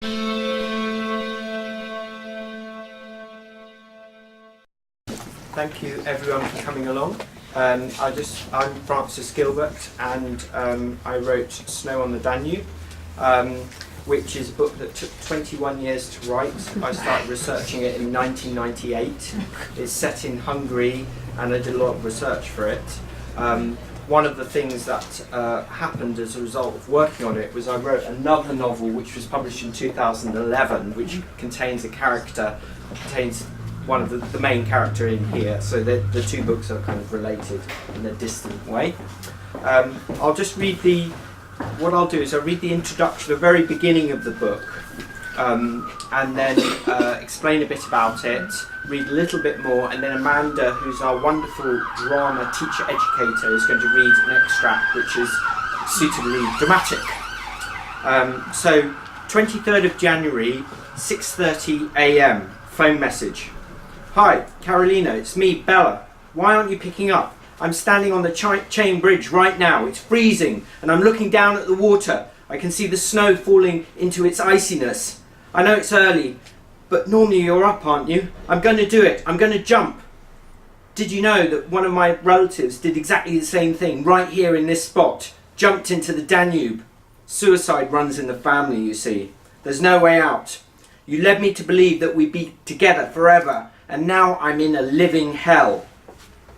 Thank you everyone for coming along. I'm Francis Gilbert, and I wrote Snow on the Danube, which is a book that took 21 years to write. I started researching it in 1998. It's set in Hungary, and I did a lot of research for it. One of the things that happened as a result of working on it was I wrote another novel which was published in 2011, which contains one of the main character in here, so the two books are kind of related in a distant way. I'll just read what I'll do is I'll read the introduction, the very beginning of the book, and then explain a bit about it, read a little bit more, and then Amanda, who's our wonderful drama teacher educator, is going to read an extract which is suitably dramatic. So 23rd of January, 6:30 a.m, phone message. Hi, Carolina, it's me, Bella. Why aren't you picking up? I'm standing on the chain bridge right now. It's freezing, and I'm looking down at the water. I can see the snow falling into its iciness. I know it's early, but normally you're up, aren't you? I'm going to do it. I'm going to jump. Did you know that one of my relatives did exactly the same thing right here in this spot? Jumped into the Danube. Suicide runs in the family, you see. There's no way out. You led me to believe that we'd be together forever, and now I'm in a living hell.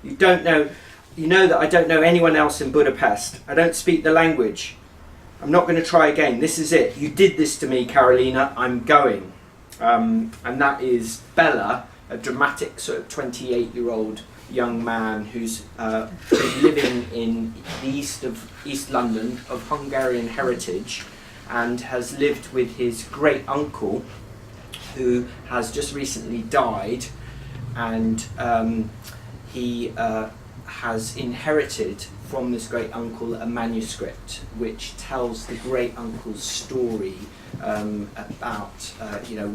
You know that I don't know anyone else in Budapest. I don't speak the language. I'm not going to try again. This is it. You did this to me, Carolina. I'm going. And that is Bella, a dramatic sort of 28-year-old young man who's been living in the East London, of Hungarian heritage, and has lived with his great uncle, who has just recently died, and he has inherited from this great uncle a manuscript which tells the great uncle's story about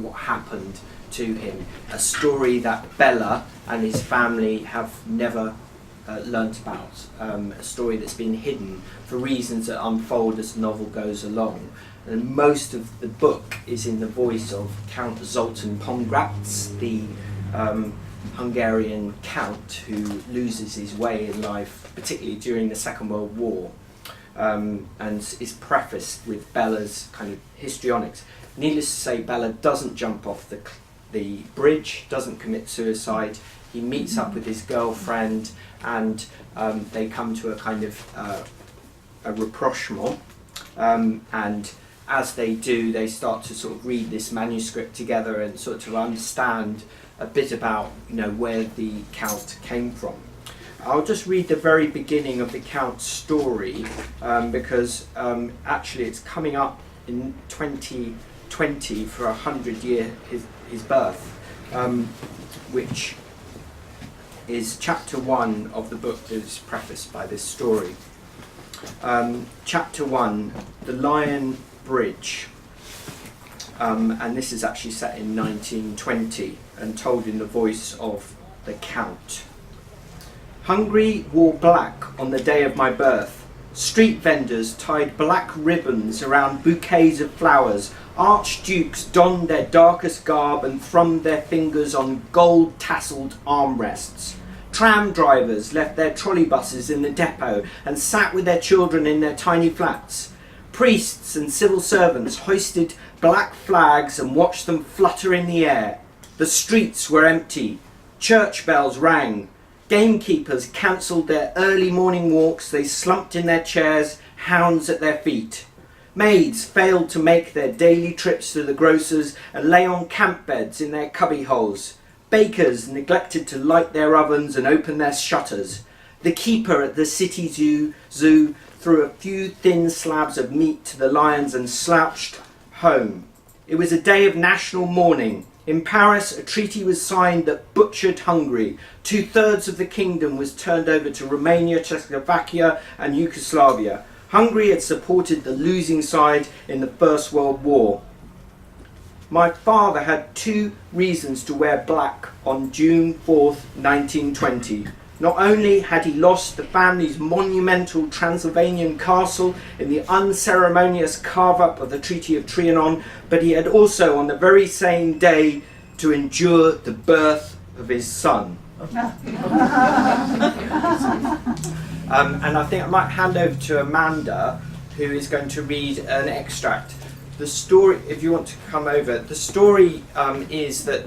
what happened to him, a story that Bella and his family have never learnt about, a story that's been hidden for reasons that unfold as the novel goes along. And most of the book is in the voice of Count Zoltán Pongratz, the Hungarian count who loses his way in life, particularly during the Second World War, and is prefaced with Bella's kind of histrionics. Needless to say, Bella doesn't jump off the bridge, doesn't commit suicide. He meets up with his girlfriend, and they come to a kind of a rapprochement, and as they do, they start to sort of read this manuscript together and sort of understand a bit about where the Count came from. I'll just read the very beginning of the Count's story, because actually it's coming up in 2020 for 100 year his birth, which is chapter 1 of the book that is prefaced by this story. Chapter 1, The Lion Bridge, and this is actually set in 1920 and told in the voice of the Count. Hungary wore black on the day of my birth. Street vendors tied black ribbons around bouquets of flowers. Archdukes donned their darkest garb and thrummed their fingers on gold-tasselled armrests. Tram drivers left their trolleybuses in the depot and sat with their children in their tiny flats. Priests and civil servants hoisted black flags and watched them flutter in the air. The streets were empty. Church bells rang. Gamekeepers cancelled their early morning walks. They slumped in their chairs, hounds at their feet. Maids failed to make their daily trips to the grocer's and lay on camp beds in their cubbyholes. Bakers neglected to light their ovens and open their shutters. The keeper at the city zoo threw a few thin slabs of meat to the lions and slouched home. It was a day of national mourning. In Paris, a treaty was signed that butchered Hungary. 2/3 of the kingdom was turned over to Romania, Czechoslovakia and Yugoslavia. Hungary had supported the losing side in the First World War. My father had 2 reasons to wear black on June 4th, 1920. Not only had he lost the family's monumental Transylvanian castle in the unceremonious carve-up of the Treaty of Trianon, but he had also, on the very same day, to endure the birth of his son. And I think I might hand over to Amanda, who is going to read an extract. The story, if you want to come over, the story is that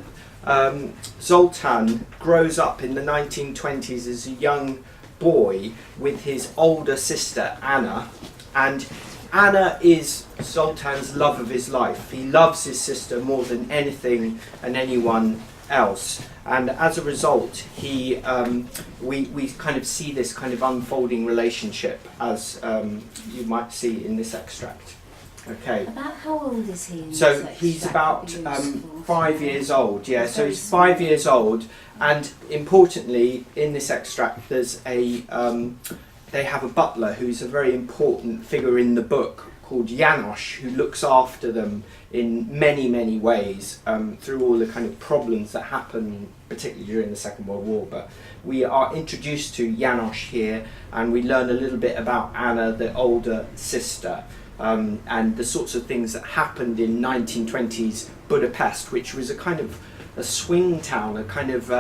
Zoltan grows up in the 1920s as a young boy with his older sister Anna, and Anna is Zoltan's love of his life. He loves his sister more than anything and anyone else, and as a result we kind of see this kind of unfolding relationship, as you might see in this extract. Okay. About how old is he? So he's about 5 years old. Yeah. So he's 5 years old, and importantly, in this extract, there's a they have a butler who's a very important figure in the book called János, who looks after them in many, many ways through all the kind of problems that happen, particularly during the Second World War. But we are introduced to János here, and we learn a little bit about Anna, the older sister, and the sorts of things that happened in 1920s Budapest, which was a kind of a swing town, a kind of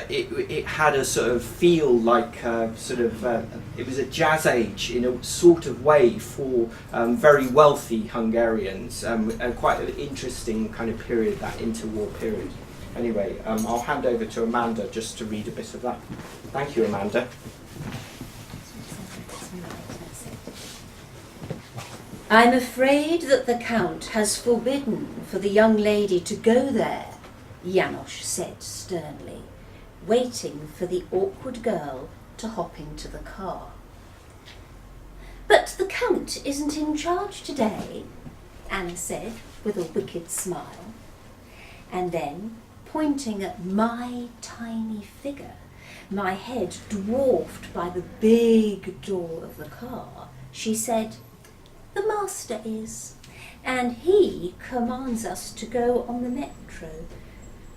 it had a sort of feel like it was a jazz age in a sort of way for very wealthy Hungarians, and quite an interesting kind of period, that interwar period. Anyway, I'll hand over to Amanda just to read a bit of that. Thank you, Amanda. I'm afraid that the Count has forbidden for the young lady to go there, János said sternly, waiting for the awkward girl to hop into the car. But the Count isn't in charge today, Anna said with a wicked smile. And then, pointing at my tiny figure, my head dwarfed by the big door of the car, she said, "The master is, and he commands us to go on the metro.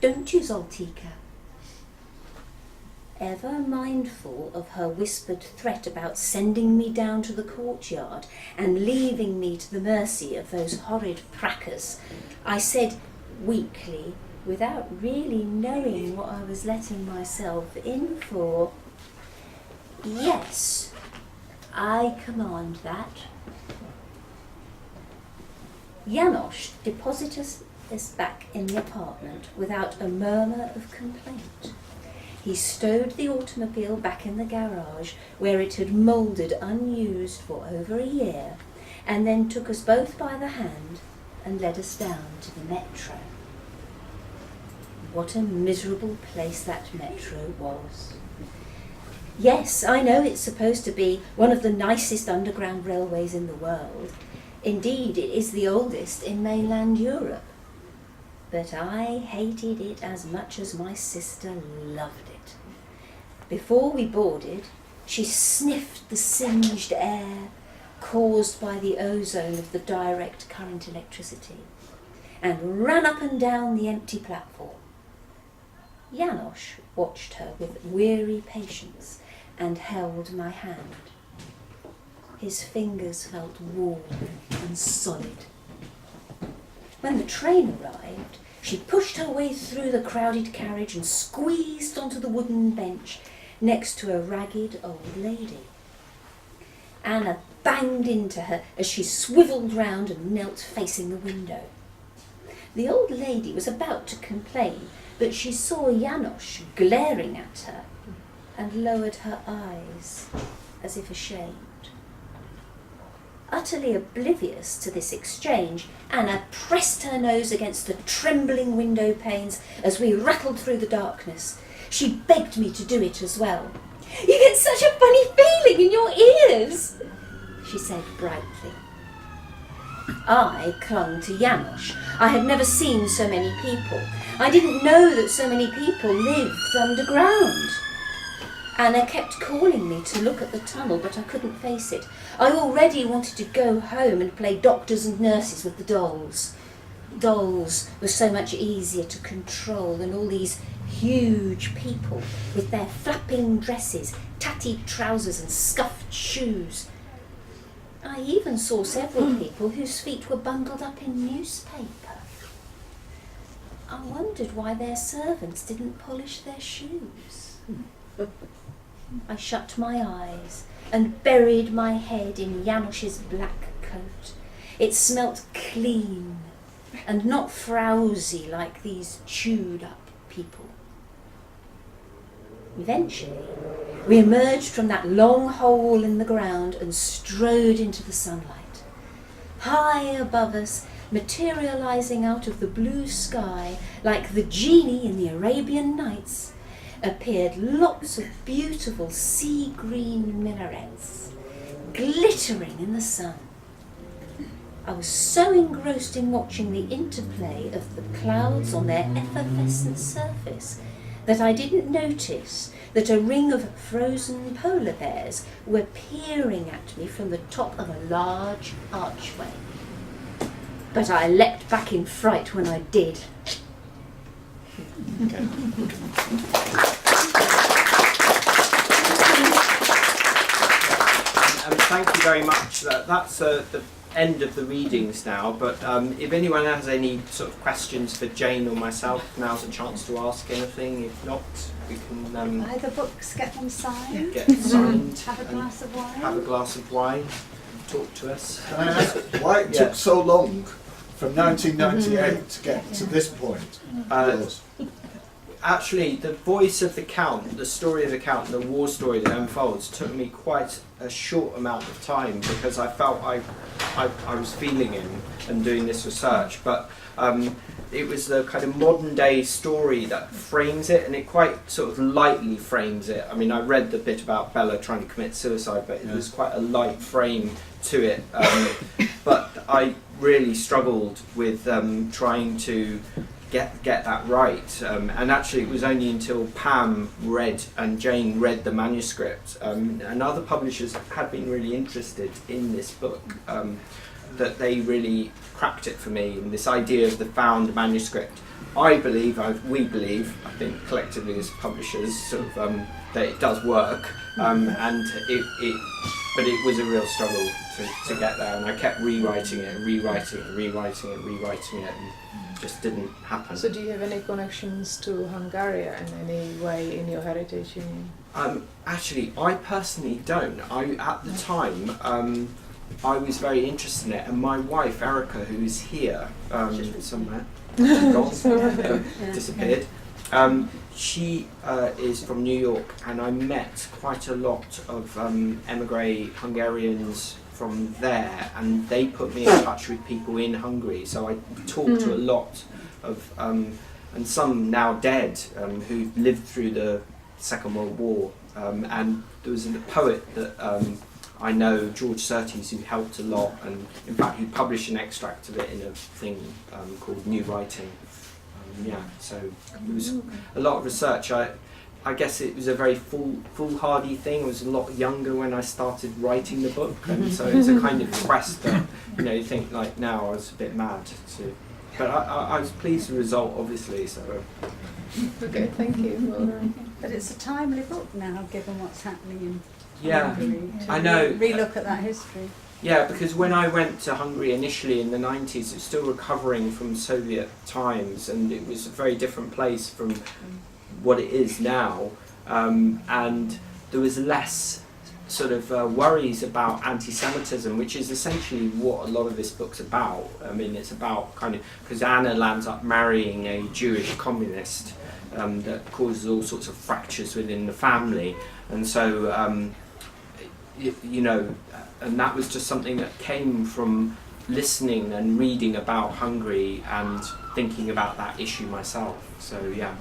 Don't you, Zoltika?" Ever mindful of her whispered threat about sending me down to the courtyard and leaving me to the mercy of those horrid prackers, I said weakly, without really knowing what I was letting myself in for, "Yes, I command that." János deposited us back in the apartment without a murmur of complaint. He stowed the automobile back in the garage where it had mouldered unused for over a year, and then took us both by the hand and led us down to the metro. What a miserable place that metro was. Yes, I know it's supposed to be one of the nicest underground railways in the world. Indeed, it is the oldest in mainland Europe. But I hated it as much as my sister loved it. Before we boarded, she sniffed the singed air caused by the ozone of the direct current electricity and ran up and down the empty platform. János watched her with weary patience and held my hand. His fingers felt warm and solid. When the train arrived, she pushed her way through the crowded carriage and squeezed onto the wooden bench next to a ragged old lady. Anna banged into her as she swivelled round and knelt facing the window. The old lady was about to complain, but she saw János glaring at her and lowered her eyes as if ashamed. Utterly oblivious to this exchange, Anna pressed her nose against the trembling window panes as we rattled through the darkness. She begged me to do it as well. "You get such a funny feeling in your ears," she said brightly. I clung to János. I had never seen so many people. I didn't know that so many people lived underground. Anna kept calling me to look at the tunnel, but I couldn't face it. I already wanted to go home and play doctors and nurses with the dolls. Dolls were so much easier to control than all these huge people with their flapping dresses, tattied trousers and scuffed shoes. I even saw several people whose feet were bundled up in newspaper. I wondered why their servants didn't polish their shoes. I shut my eyes and buried my head in Janusz's black coat. It smelt clean and not frowsy like these chewed up people. Eventually, we emerged from that long hole in the ground and strode into the sunlight. High above us, materializing out of the blue sky like the genie in the Arabian Nights, appeared lots of beautiful sea green minarets, glittering in the sun. I was so engrossed in watching the interplay of the clouds on their effervescent surface that I didn't notice that a ring of frozen polar bears were peering at me from the top of a large archway. But I leapt back in fright when I did. Okay. Thank you very much. That's the end of the readings now, but if anyone has any sort of questions for Jane or myself, now's a chance to ask anything. If not, we can buy the books, get them signed, Have a glass of wine. Have a glass of wine. Talk to us. Can I ask why it took so long from 1998 to get to this point? Actually, the voice of the Count, the story of the Count, the war story that unfolds, took me quite a short amount of time because I felt I was feeling him and doing this research. But it was the kind of modern day story that frames it, and it quite sort of lightly frames it. I mean, I read the bit about Bella trying to commit suicide, but it was quite a light frame to it. But I really struggled with trying to get that right, and actually it was only until Pam read and Jane read the manuscript, and other publishers had been really interested in this book, that they really cracked it for me. And this idea of the found manuscript, we believe, I think collectively as publishers, sort of that it does work, and but it was a real struggle to get there, and I kept rewriting it, and just didn't happen. So do you have any connections to Hungary in any way in your heritage? Actually, I personally don't. At the time, I was very interested in it, and my wife Erica, who's here somewhere, disappeared. She is from New York, and I met quite a lot of emigre Hungarians from there, and they put me in touch with people in Hungary. So I talked to a lot of, and some now dead, who lived through the Second World War. And there was a poet that I know, George Surtees, who helped a lot, and in fact he published an extract of it in a thing called New Writing. So it was a lot of research. I guess it was a very foolhardy thing. I was a lot younger when I started writing the book, and so it's a kind of quest that, you think like now I was a bit mad. But I was pleased with the result, obviously. So. Okay, thank you. But it's a timely book now, given what's happening in Yeah, Hungary. I know. Relook at that history. Yeah, because when I went to Hungary initially in the 90s, it was still recovering from Soviet times, and it was a very different place from what it is now, and there was less sort of worries about anti-Semitism, which is essentially what a lot of this book's about. I mean, it's about kind of, because Anna lands up marrying a Jewish communist that causes all sorts of fractures within the family, and so and that was just something that came from listening and reading about Hungary and thinking about that issue myself. So yeah.